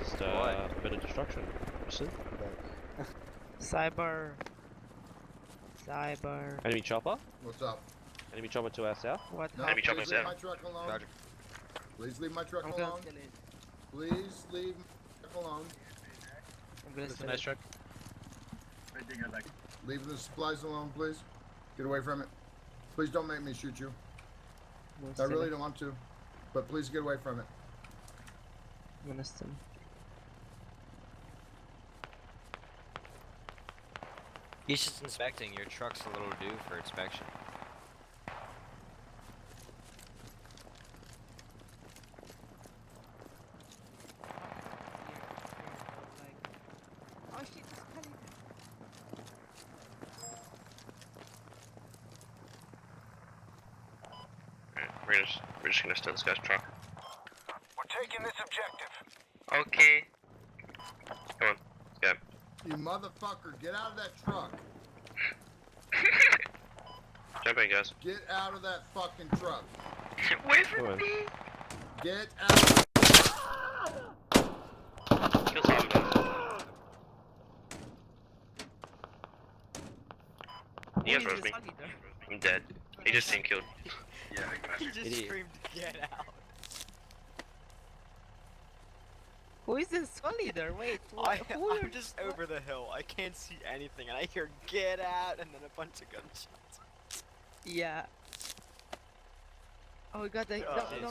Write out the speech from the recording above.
It's just a bit of destruction. You see? Cyber. Enemy chopper. What's up? Enemy chopper to our south. What? No, Enemy chopper please leave south. my truck alone. Roger. Please leave my truck I'm gonna alone. steal it. Please leave my truck alone. I'm gonna That's a steal nice it. truck. Leave the supplies alone, please. Get away from it. Please don't make me shoot you. I'm gonna I steal really it. don't want to. But please get away from it. I'm gonna steal it. He's just inspecting. Your truck's a little due for inspection. Oh shit, it's coming. We're just gonna steal this guy's truck. We're taking this objective. Okay. Come on. Yeah. You motherfucker, get out of that truck. Jump in, guys. Get out of that fucking truck. Wait Go in. Get out. Kill some of You guys Who is roast the me. squad leader? I'm dead. He just seen killed. Yeah, I got He you. just Idiot. screamed, get out. Who is the squad leader? Wait, who I'm are- just over the hill. I can't see anything, and I hear get out, and then a bunch of gunshots. Yeah. Oh, we got the. Oh, no, jeez. no.